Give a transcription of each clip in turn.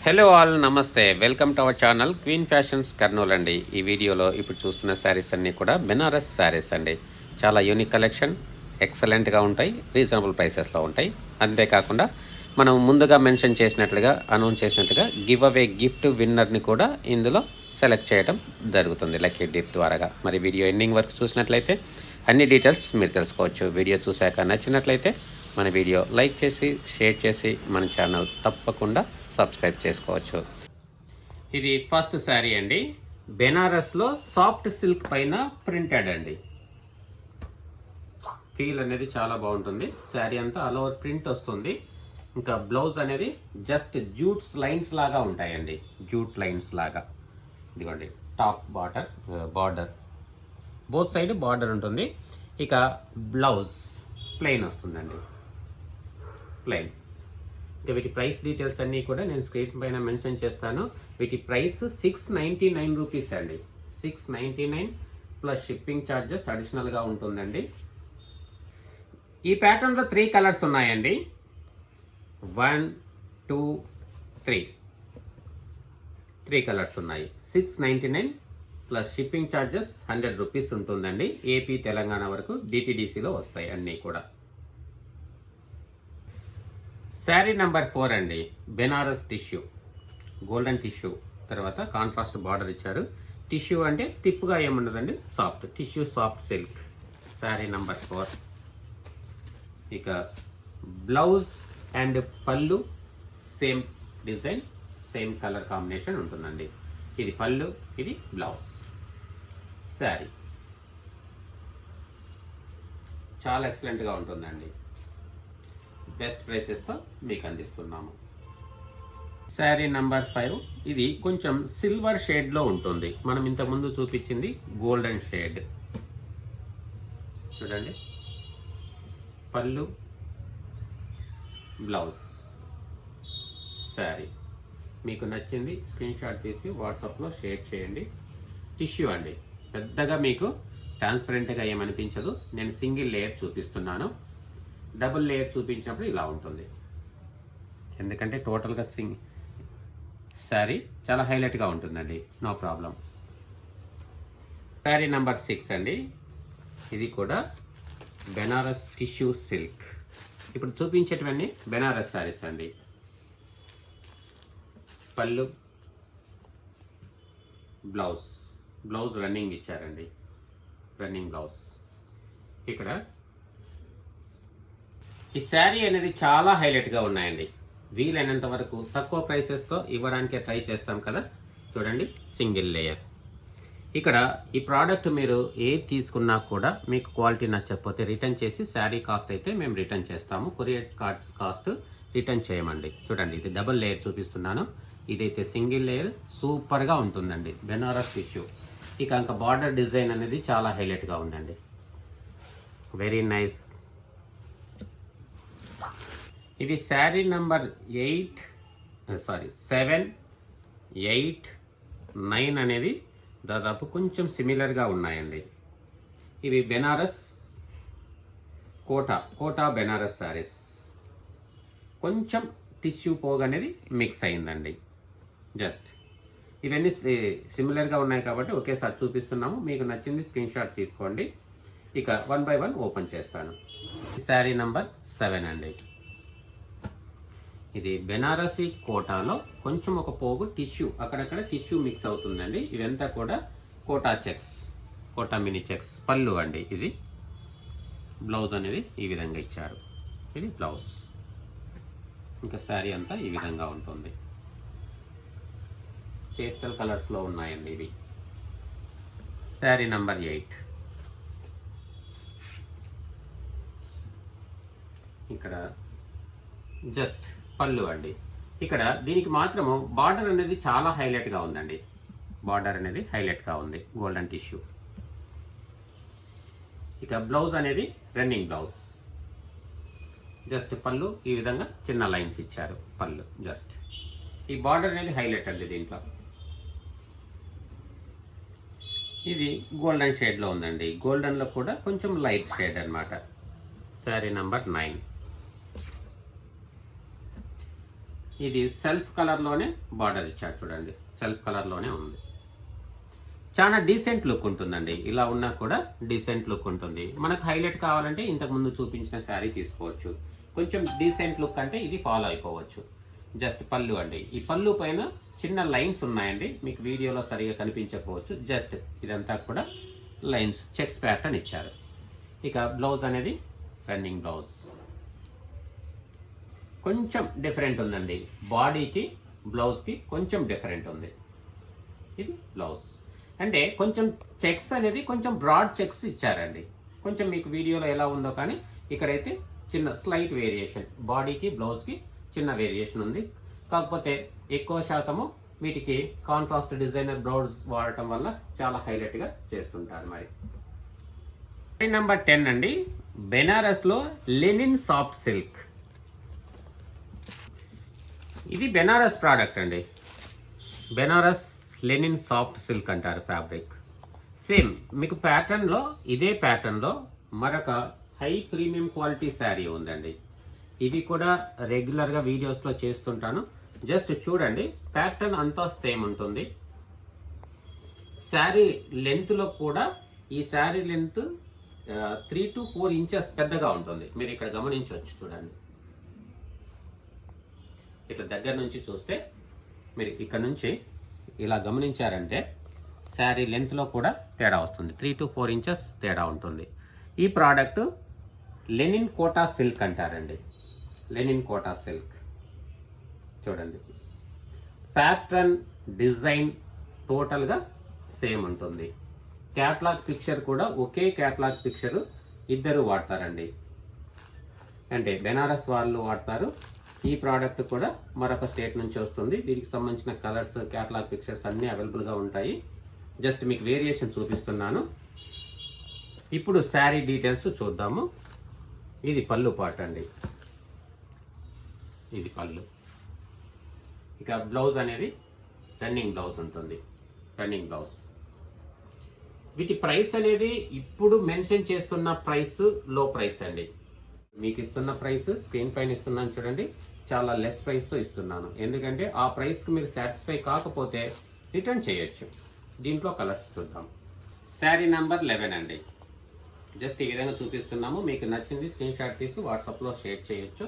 Hello all, నమస్తే. Welcome to our channel queen fashions Kurnool అండి. ఈ వీడియోలో ఇప్పుడు చూస్తున్న శారీస్ అన్నీ కూడా బెనారస్ శారీస్ అండి. చాలా యూనిక్ కలెక్షన్, ఎక్సలెంట్గా ఉంటాయి, రీజనబుల్ ప్రైసెస్లో ఉంటాయి. అంతేకాకుండా మనం ముందుగా మెన్షన్ చేసినట్లుగా, అనౌన్స్ చేసినట్లుగా గివ్ అవే గిఫ్ట్ విన్నర్ని కూడా ఇందులో సెలెక్ట్ చేయడం జరుగుతుంది లక్కీ డిప్ ద్వారాగా. మరి వీడియో ఎండింగ్ వరకు చూసినట్లయితే అన్ని డీటెయిల్స్ మీరు తెలుసుకోవచ్చు. వీడియో చూశాక నచ్చినట్లయితే మన వీడియో లైక్ చేసి, షేర్ చేసి మన ఛానల్ తప్పకుండా సబ్స్క్రైబ్ చేసుకోవచ్చు. ఇది ఫస్ట్ శారీ అండి. బెనారస్లో సాఫ్ట్ సిల్క్ పైన ప్రింటెడ్ అండి. ఫీల్ అనేది చాలా బాగుంటుంది. శారీ అంతా ఆల్ ఓవర్ ప్రింట్ వస్తుంది. ఇంకా బ్లౌజ్ అనేది జస్ట్ జూట్స్ లైన్స్ లాగా ఉంటాయండి. జూట్ లైన్స్ లాగా. ఇదిగోండి top border both side border ఉంటుంది. ఇక బ్లౌజ్ ప్లెయిన్ వస్తుందండి, ప్లెయిన్. ఇంకా వీటి ప్రైస్ డీటెయిల్స్ అన్నీ కూడా నేను స్క్రీన్ పైన మెన్షన్ చేస్తాను. వీటి ప్రైస్ 699 రూపీస్ అండి. 699 ప్లస్ షిప్పింగ్ ఛార్జెస్ అడిషనల్గా ఉంటుందండి. ఈ ప్యాటర్న్లో 3 కలర్స్ ఉన్నాయండి. 1, 2, 3 కలర్స్ ఉన్నాయి. 699 ప్లస్ షిప్పింగ్ ఛార్జెస్ 100 రూపీస్ ఉంటుందండి. ఏపీ తెలంగాణ వరకు డిటిడిసిలో వస్తాయి అన్నీ కూడా. శారీ నెంబర్ 4 అండి. బెనారస్ టిష్యూ, గోల్డెన్ టిష్యూ, తర్వాత కాంట్రాస్ట్ బార్డర్ ఇచ్చారు. టిష్యూ అంటే స్టిఫ్గా ఏముండదండి, soft tissue, soft silk. Sari number 4. ఇక బ్లౌజ్ అండ్ పళ్ళు same design, same colour combination ఉంటుందండి. ఇది పళ్ళు, ఇది బ్లౌజ్. శారీ చాలా ఎక్సలెంట్గా ఉంటుందండి. బెస్ట్ ప్రైసెస్తో మీకు అందిస్తున్నాము. శారీ నెంబర్ 5. ఇది కొంచెం సిల్వర్ షేడ్లో ఉంటుంది. మనం ఇంతకుముందు చూపించింది గోల్డెన్ షేడ్. చూడండి, పళ్ళు, బ్లౌజ్. శారీ మీకు నచ్చింది స్క్రీన్ షాట్ తీసి వాట్సాప్లో షేర్ చేయండి. టిష్యూ అండి, పెద్దగా మీకు ట్రాన్స్పరెంట్గా ఏమనిపించదు. నేను సింగిల్ లేయర్ చూపిస్తున్నాను. డబుల్ లేయర్ చూపించినప్పుడు ఇలా ఉంటుంది. ఎందుకంటే టోటల్గా శారీ చాలా హైలైట్గా ఉంటుందండి. No problem. శారీ నెంబర్ 6 అండి. ఇది కూడా బెనారస్ టిష్యూ సిల్క్. ఇప్పుడు చూపించేటివన్నీ బెనారస్ శారీస్ అండి. పళ్ళు, బ్లౌజ్ రన్నింగ్ ఇచ్చారండి. Running blouse. ఇక్కడ ఈ శారీ అనేది చాలా హైలైట్గా ఉన్నాయండి. వీలైనంత వరకు తక్కువ ప్రైసెస్తో ఇవ్వడానికే ట్రై చేస్తాం కదా. చూడండి, సింగిల్ లేయర్. ఇక్కడ ఈ ప్రోడక్ట్ మీరు ఏది తీసుకున్నా కూడా మీకు క్వాలిటీ నచ్చకపోతే రిటర్న్ చేసి శారీ కాస్ట్ అయితే మేము రిటర్న్ చేస్తాము. కొరియర్ కాస్ట్ రిటర్న్ చేయమండి. చూడండి, ఇది డబుల్ లేయర్ చూపిస్తున్నాను. ఇదైతే సింగిల్ లేయర్, సూపర్గా ఉంటుందండి. బెనారస్ టిష్యూ. ఇక ఇంకా బార్డర్ డిజైన్ అనేది చాలా హైలైట్గా ఉందండి. Very nice. ఇది శారీ నెంబర్ 7, 8, 9 అనేది దాదాపు కొంచెం సిమిలర్గా ఉన్నాయండి. ఇవి బెనారస్ కోటా బెనారస్ శారీస్. కొంచెం టిష్యూ పోగు అనేది మిక్స్ అయిందండి. జస్ట్ ఇవన్నీ సిమిలర్గా ఉన్నాయి కాబట్టి ఒకేసారి చూపిస్తున్నాము. మీకు నచ్చింది స్క్రీన్ షాట్ తీసుకోండి. ఇక 1 by 1 ఓపెన్ చేస్తాను. శారీ నెంబర్ 7 అండి. ఇది బెనారసీ కోటాలో కొంచెం ఒక పోగు టిష్యూ, అక్కడక్కడ టిష్యూ మిక్స్ అవుతుందండి. ఇదంతా కూడా కోటా మినీ చెక్స్. పళ్ళు అండి ఇది. బ్లౌజ్ అనేది ఈ విధంగా ఇచ్చారు. ఇది బ్లౌజ్. ఇంకా శారీ అంతా ఈ విధంగా ఉంటుంది. పేస్టల్ కలర్స్లో ఉన్నాయండి ఇవి. శారీ నెంబర్ 8. ఇక్కడ జస్ట్ పళ్ళు అండి. ఇక్కడ దీనికి మాత్రము బార్డర్ అనేది చాలా హైలైట్గా ఉందండి. బార్డర్ అనేది హైలైట్గా ఉంది, గోల్డెన్ టిష్యూ. ఇక బ్లౌజ్ అనేది రన్నింగ్ బ్లౌజ్. జస్ట్ పళ్ళు ఈ విధంగా చిన్న లైన్స్ ఇచ్చారు. పళ్ళు జస్ట్ ఈ బార్డర్ అనేది హైలైట్ అండి దీంట్లో. ఇది గోల్డెన్ షేడ్లో ఉందండి. గోల్డెన్లో కూడా కొంచెం లైట్ షేడ్ అన్నమాట. శారీ నెంబర్ 9. ఇది సెల్ఫ్ కలర్లోనే బార్డర్ ఇచ్చారు చూడండి, సెల్ఫ్ కలర్లోనే ఉంది. చాలా డీసెంట్ లుక్ ఉంటుందండి. ఇలా ఉన్నా కూడా డీసెంట్ లుక్ ఉంటుంది. మనకు హైలైట్ కావాలంటే ఇంతకుముందు చూపించిన శారీ తీసుకోవచ్చు. కొంచెం డీసెంట్ లుక్ అంటే ఇది ఫాలో అయిపోవచ్చు. జస్ట్ పళ్ళు అండి. ఈ పళ్ళు పైన చిన్న లైన్స్ ఉన్నాయండి, మీకు వీడియోలో సరిగా కనిపించకపోవచ్చు. జస్ట్ ఇదంతా కూడా లైన్స్, చెక్స్ ప్యాటర్న్ ఇచ్చారు. ఇక బ్లౌజ్ అనేది రన్నింగ్ బ్లౌజ్. కొంచెం డిఫరెంట్ ఉందండి, బాడీకి బ్లౌజ్కి కొంచెం డిఫరెంట్ ఉంది. ఇది బ్లౌజ్ అంటే కొంచెం చెక్స్ అనేది కొంచెం బ్రాడ్ చెక్స్ ఇచ్చారండి. కొంచెం మీకు వీడియోలో ఎలా ఉందో కానీ ఇక్కడైతే చిన్న స్లైట్ వేరియేషన్, బాడీకి బ్లౌజ్కి చిన్న వేరియేషన్ ఉంది. కాకపోతే ఎక్కువ శాతము వీటికి కాంట్రాస్ట్ డిజైనర్ బ్లౌజ్ వాడటం వల్ల చాలా హైలైట్గా చేస్తుంటారు. మరి నెంబర్ 10 అండి, బెనారస్లో లెనిన్ సాఫ్ట్ సిల్క్. ఇది బెనారస్ ప్రోడక్ట్ అండి. బెనారస్ లెనిన్ సాఫ్ట్ సిల్క్ అంటారు ఫ్యాబ్రిక్. సేమ్ మీకు ప్యాటర్న్లో, ఇదే ప్యాటర్న్లో మరొక హై ప్రీమియం క్వాలిటీ శారీ ఉందండి. ఇవి కూడా రెగ్యులర్గా వీడియోస్లో చేస్తుంటాను. జస్ట్ చూడండి, ప్యాటర్న్ అంతా సేమ్ ఉంటుంది. శారీ లెంత్లో కూడా ఈ శారీ లెంత్ 3 to 4 ఇంచెస్ పెద్దగా ఉంటుంది. మీరు ఇక్కడ గమనించవచ్చు చూడండి. ఇట్లా దగ్గర నుంచి చూస్తే మీరు ఇక్కడ నుంచి ఇలా గమనించారంటే శారీ లెంత్లో కూడా తేడా వస్తుంది. 3 to 4 ఇంచెస్ తేడా ఉంటుంది. ఈ ప్రోడక్ట్ లెనిన్ కోటా సిల్క్ అంటారండి. లెనిన్ కోటా సిల్క్ చూడండి, ప్యాటర్న్ డిజైన్ టోటల్గా సేమ్ ఉంటుంది. క్యాట్లాగ్ పిక్చర్ కూడా ఒకే క్యాట్లాగ్ పిక్చర్ ఇద్దరు వాడతారండి, అంటే బెనారస్ వాళ్ళు వాడతారు. ఈ ప్రోడక్ట్ కూడా మరొక స్టేట్ నుంచి వస్తుంది. దీనికి సంబంధించిన కలర్స్, క్యాట్లాగ్ పిక్చర్స్ అన్నీ అవైలబుల్గా ఉంటాయి. జస్ట్ మీకు వేరియేషన్ చూపిస్తున్నాను. ఇప్పుడు శారీ డీటెయిల్స్ చూద్దాము. ఇది పళ్ళు పార్ట్ అండి, ఇది పళ్ళు. ఇక బ్లౌజ్ అనేది రన్నింగ్ బ్లౌజ్ ఉంటుంది, రన్నింగ్ బ్లౌజ్. వీటి ప్రైస్ అనేది ఇప్పుడు మెన్షన్ చేస్తున్న ప్రైస్ లో ప్రైస్ అండి. మీకు ఇస్తున్న ప్రైస్ స్క్రీన్ పైన ఇస్తున్నాను చూడండి, చాలా లెస్ ప్రైస్తో ఇస్తున్నాను. ఎందుకంటే ఆ ప్రైస్కి మీరు సాటిస్ఫై కాకపోతే రిటర్న్ చేయొచ్చు. దీంట్లో కలర్స్ చూద్దాం. శారీ నెంబర్ 11 అండి. జస్ట్ ఈ విధంగా చూపిస్తున్నాము. మీకు నచ్చింది స్క్రీన్ షాట్ తీసి వాట్సాప్లో షేర్ చేయొచ్చు.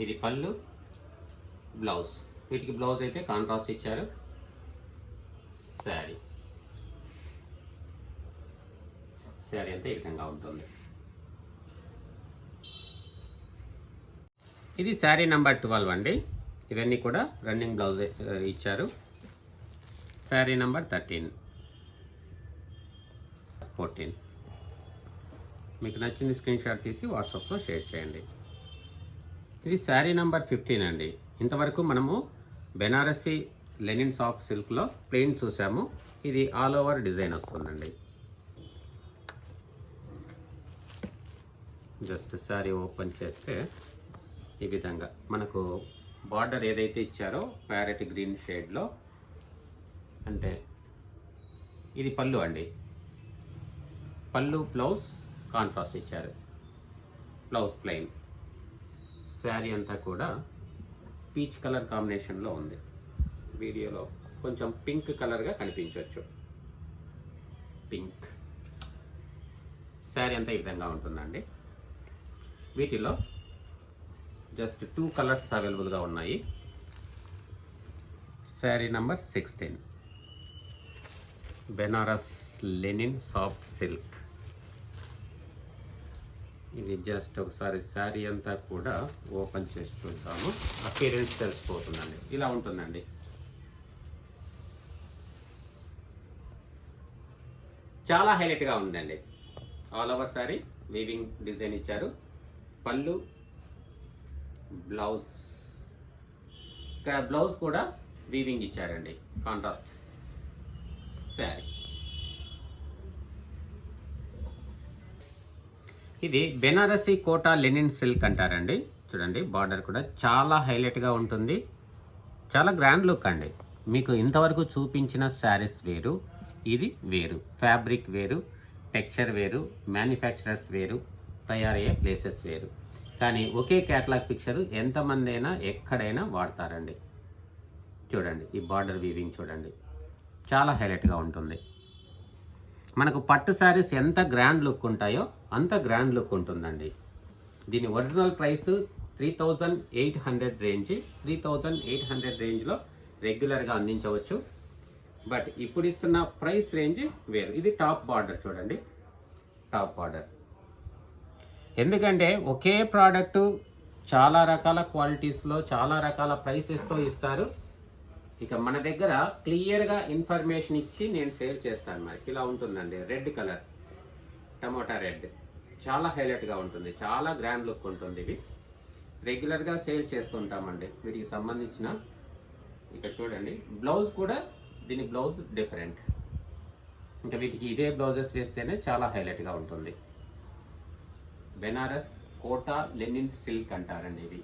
ఇది పళ్ళు, బ్లౌజ్. వీటికి బ్లౌజ్ అయితే కాంట్రాస్ట్ ఇచ్చారు. శారీ అంతా ఈ విధంగా ఉంటుంది. ఇది శారీ నెంబర్ 12 అండి. ఇవన్నీ కూడా రన్నింగ్ బ్లౌజ్ ఇచ్చారు. శారీ నెంబర్ 13, 14. మీకు నచ్చింది స్క్రీన్ షాట్ తీసి వాట్సాప్లో షేర్ చేయండి. ఇది శారీ నెంబర్ 15 అండి. ఇంతవరకు మనము బెనారసీ లెనిన్ సాఫ్ట్ సిల్క్లో ప్లెయిన్ చూసాము. ఇది ఆల్ ఓవర్ డిజైన్ వస్తుందండి. జస్ట్ శారీ ఓపెన్ చేస్తే ఈ విధంగా మనకు బార్డర్ ఏదైతే ఇచ్చారో ప్యారెట్ గ్రీన్ షేడ్లో, అంటే ఇది పళ్ళు అండి. పళ్ళు, బ్లౌజ్ కాంట్రాస్ట్ ఇచ్చారు. Blouse plain. శారీ అంతా కూడా పీచ్ కలర్ కాంబినేషన్లో ఉంది. వీడియోలో కొంచెం పింక్ కలర్గా కనిపించవచ్చు. పింక్. శారీ అంతా ఈ విధంగా ఉంటుందండి. వీటిలో జస్ట్ 2 కలర్స్ అవైలబుల్గా ఉన్నాయి. Sari number 16, Banaras linen soft silk. ఇది జస్ట్ ఒకసారి శారీ అంతా కూడా ఓపెన్ చేసి చూద్దాము. అపియరెన్స్ తెలిసిపోతుందండి. ఇలా ఉంటుందండి. చాలా హైలైట్గా ఉందండి. All over sari weaving design ఇచ్చారు. పళ్ళు, బ్లౌజ్. ఇక్కడ బ్లౌజ్ కూడా వీవింగ్ ఇచ్చారండి, కాంట్రాస్ట్. శారీ ఇది బెనారసీ కోటా లెనిన్ సిల్క్ అంటారండి. చూడండి, బార్డర్ కూడా చాలా హైలైట్గా ఉంటుంది. చాలా గ్రాండ్ లుక్ అండి. మీకు ఇంతవరకు చూపించిన శారీస్ వేరు, ఇది వేరు. ఫ్యాబ్రిక్ వేరు, టెక్స్చర్ వేరు, మ్యానుఫ్యాక్చరర్స్ వేరు, తయారయ్యే ప్లేసెస్ వేరు. కానీ ఒకే క్యాటలాగ్ పిక్చర్ ఎంతమంది అయినా ఎక్కడైనా వాడతారండి. చూడండి ఈ బార్డర్ వీవింగ్ చూడండి, చాలా హైలైట్గా ఉంటుంది. మనకు పట్టు శారీస్ ఎంత గ్రాండ్ లుక్ ఉంటాయో అంత గ్రాండ్ లుక్ ఉంటుందండి. దీని ఒరిజినల్ ప్రైస్ 3800 రేంజ్. 3800 రేంజ్లో రెగ్యులర్గా అందించవచ్చు. బట్ ఇప్పుడు ఇస్తున్న ప్రైస్ రేంజ్ వేరు. ఇది టాప్ బార్డర్ చూడండి, టాప్ బార్డర్. ఎందుకంటే ఒకే ప్రోడక్ట్ చాలా రకాల క్వాలిటీస్లో చాలా రకాల ప్రైసెస్తో ఇస్తారు. ఇక మన దగ్గర క్లియర్గా ఇన్ఫర్మేషన్ ఇచ్చి నేను సేల్ చేస్తాను. మరి ఇలా ఉంటుందండి, రెడ్ కలర్, టమోటా రెడ్, చాలా హైలైట్గా ఉంటుంది, చాలా గ్రాండ్ లుక్ ఉంటుంది. ఇవి రెగ్యులర్గా సేల్ చేస్తుంటామండి వీటికి సంబంధించిన. ఇక చూడండి బ్లౌజ్ కూడా, దీని బ్లౌజ్ డిఫరెంట్. ఇంకా వీటికి ఇదే బ్లౌజెస్ వేస్తేనే చాలా హైలైట్గా ఉంటుంది. బెనారస్ కోటా లెనిన్ సిల్క్ అంటారండి. ఇది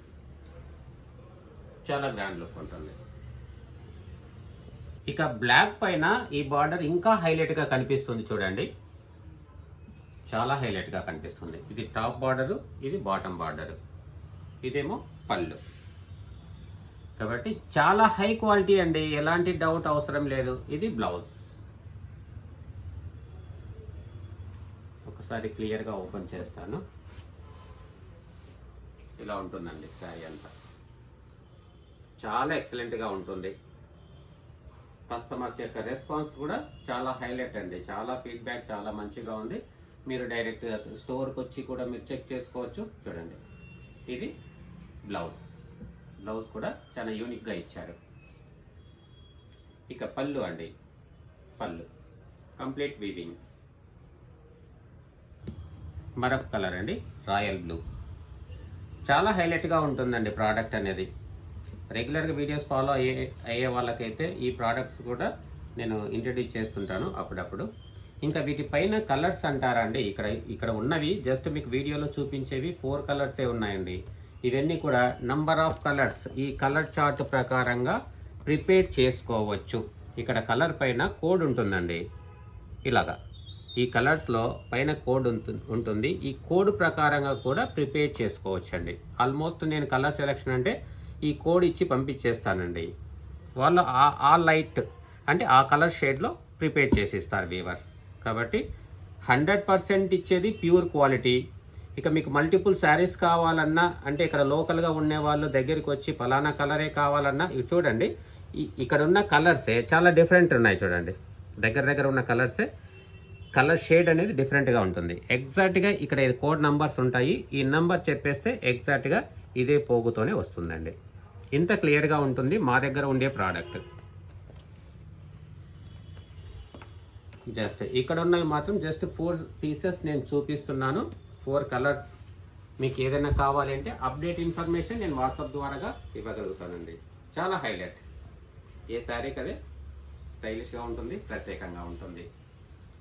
చాలా గ్రాండ్ లుక్ ఉంటుంది. ఇక బ్లాక్ పైన ఈ బార్డర్ ఇంకా హైలైట్గా కనిపిస్తుంది చూడండి, చాలా హైలైట్గా కనిపిస్తుంది. ఇది టాప్ బార్డరు, ఇది బాటమ్ బార్డరు, ఇదేమో పళ్ళు. కాబట్టి చాలా హై క్వాలిటీ అండి, ఎలాంటి డౌట్ అవసరం లేదు. ఇది బ్లౌజ్. ఒకసారి క్లియర్గా ఓపెన్ చేస్తాను. ఇలా ఉంటుందండి శారీ అంతా, చాలా ఎక్సలెంట్గా ఉంటుంది. కస్టమర్స్ యొక్క రెస్పాన్స్ కూడా చాలా హైలైట్ అండి, చాలా ఫీడ్బ్యాక్ చాలా మంచిగా ఉంది. మీరు డైరెక్ట్ స్టోర్కి వచ్చి కూడా మీరు చెక్ చేసుకోవచ్చు. చూడండి ఇది బ్లౌజ్. బ్లౌజ్ కూడా చాలా యూనిక్గా ఇచ్చారు. ఇక పళ్ళు అండి, పళ్ళు కంప్లీట్ వీవింగ్. మరొక కలర్ అండి, రాయల్ బ్లూ. చాలా హైలైట్గా ఉంటుందండి ప్రోడక్ట్ అనేది. రెగ్యులర్గా వీడియోస్ ఫాలో అయ్యే వాళ్ళకైతే ఈ ప్రోడక్ట్స్ కూడా నేను ఇంట్రడ్యూస్ చేస్తుంటాను అప్పుడప్పుడు. ఇంకా వీటి పైన కలర్స్ అంటారా అండి, ఇక్కడ ఉన్నవి జస్ట్ మీకు వీడియోలో చూపించేవి 4 కలర్సే ఉన్నాయండి. ఇవన్నీ కూడా నంబర్ ఆఫ్ కలర్స్ ఈ కలర్ చార్ట్ ప్రకారంగా ప్రిపేర్ చేసుకోవచ్చు. ఇక్కడ కలర్ పైన కోడ్ ఉంటుందండి, ఇలాగా ఈ కలర్స్లో పైన కోడ్ ఉంటుంది. ఈ కోడ్ ప్రకారంగా కూడా ప్రిపేర్ చేసుకోవచ్చు అండి. ఆల్మోస్ట్ నేను కలర్ సెలెక్షన్ అంటే ఈ కోడ్ ఇచ్చి పంపించేస్తానండి. వాళ్ళు ఆ లైట్ అంటే ఆ కలర్ షేడ్లో ప్రిపేర్ చేసి ఇస్తారు వీవర్స్. కాబట్టి 100% ఇచ్చేది ప్యూర్ క్వాలిటీ. ఇక మీకు మల్టిపుల్ శారీస్ కావాలన్నా, అంటే ఇక్కడ లోకల్గా ఉండే వాళ్ళు దగ్గరికి వచ్చి పలానా కలరే కావాలన్నా, ఇవి చూడండి ఇక్కడ ఉన్న కలర్సే చాలా డిఫరెంట్ ఉన్నాయి. చూడండి దగ్గర ఉన్న కలర్సే, కలర్ షేడ్ అనేది డిఫరెంట్గా ఉంటుంది. ఎగ్జాక్ట్గా ఇక్కడ కోడ్ నంబర్స్ ఉంటాయి. ఈ నంబర్ చెప్పేస్తే ఎగ్జాక్ట్గా ఇదే పోగుతోనే వస్తుందండి. ఇంత క్లియర్గా ఉంటుంది మా దగ్గర ఉండే ప్రోడక్ట్. జస్ట్ ఇక్కడ ఉన్నవి మాత్రం జస్ట్ 4 పీసెస్ నేను చూపిస్తున్నాను, 4 కలర్స్. మీకు ఏదైనా కావాలంటే అప్డేట్ ఇన్ఫర్మేషన్ నేను వాట్సాప్ ద్వారా ఇవ్వగలుగుతానండి. చాలా హైలైట్, ఏ శారీకి అదే స్టైలిష్గా ఉంటుంది, ప్రత్యేకంగా ఉంటుంది.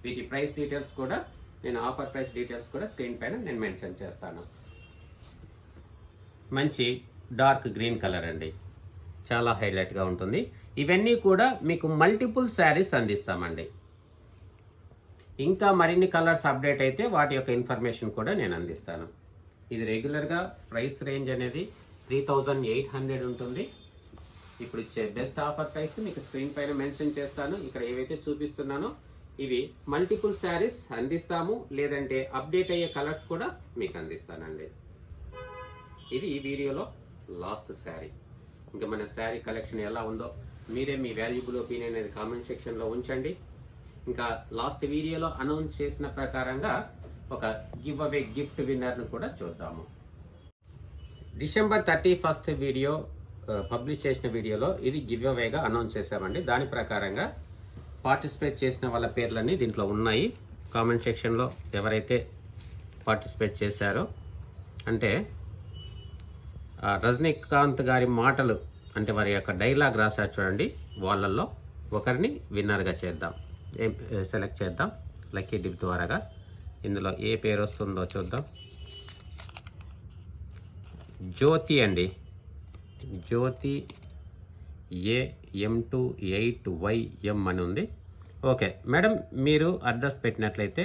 వీటి ప్రైస్ డీటెయిల్స్ కూడా నేను ఆఫర్ ప్రైస్ డీటెయిల్స్ కూడా స్క్రీన్ పైన నేను మెన్షన్ చేస్తాను. మంచి డార్క్ గ్రీన్ కలర్ అండి, చాలా హైలైట్గా ఉంటుంది. ఇవన్నీ కూడా మీకు మల్టిపుల్ శారీస్ అందిస్తామండి. ఇంకా మరిన్ని కలర్స్ అప్డేట్ అయితే వాటి యొక్క ఇన్ఫర్మేషన్ కూడా నేను అందిస్తాను. ఇది రెగ్యులర్గా ప్రైస్ రేంజ్ అనేది 3800 ఉంటుంది. ఇప్పుడు ఇచ్చే బెస్ట్ ఆఫర్ ప్రైస్ మీకు స్క్రీన్ పైన మెన్షన్ చేస్తాను. ఇక్కడ ఏవైతే చూపిస్తున్నానో ఇవి మల్టిపుల్ శారీస్ అందిస్తాము, లేదంటే అప్డేట్ అయ్యే కలర్స్ కూడా మీకు అందిస్తానండి. ఇది ఈ వీడియోలో లాస్ట్ శారీ. ఇంకా మన శారీ కలెక్షన్ ఎలా ఉందో మీరే మీ వాల్యుబుల్ ఒపీనియన్ అనేది కామెంట్ సెక్షన్లో ఉంచండి. ఇంకా లాస్ట్ వీడియోలో అనౌన్స్ చేసిన ప్రకారంగా ఒక గివ్ అవే గిఫ్ట్ విన్నర్ను కూడా చూద్దాము. December 31 వీడియో పబ్లిష్ చేసిన వీడియోలో ఇది గివ్ అవేగా అనౌన్స్ చేసామండి. దాని ప్రకారంగా పార్టిసిపేట్ చేసిన వాళ్ళ పేర్లన్నీ దీంట్లో ఉన్నాయి. కామెంట్ సెక్షన్లో ఎవరైతే పార్టిసిపేట్ చేశారో, అంటే రజనీకాంత్ గారి మాటలు అంటే వారి యొక్క డైలాగ్ రాశారు చూడండి, వాళ్ళల్లో ఒకరిని విన్నర్గా చేద్దాం, సెలెక్ట్ చేద్దాం లక్కీ డిప్ ద్వారాగా. ఇందులో ఏ పేరు వస్తుందో చూద్దాం. జ్యోతి అండి, జ్యోతి AM28YM అని ఉంది. ఓకే మేడం, మీరు అడ్రస్ పెట్టినట్లయితే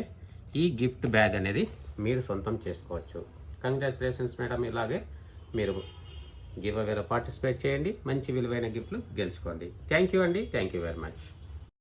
ఈ గిఫ్ట్ బ్యాగ్ అనేది మీరు సొంతం చేసుకోవచ్చు. Congratulations madam. ఇలాగే మీరు గివ్ అవేలో పార్టిసిపేట్ చేయండి, మంచి విలువైన గిఫ్ట్లు గెలుచుకోండి. థ్యాంక్ యూ అండి, థ్యాంక్ యూ వెరీ మచ్.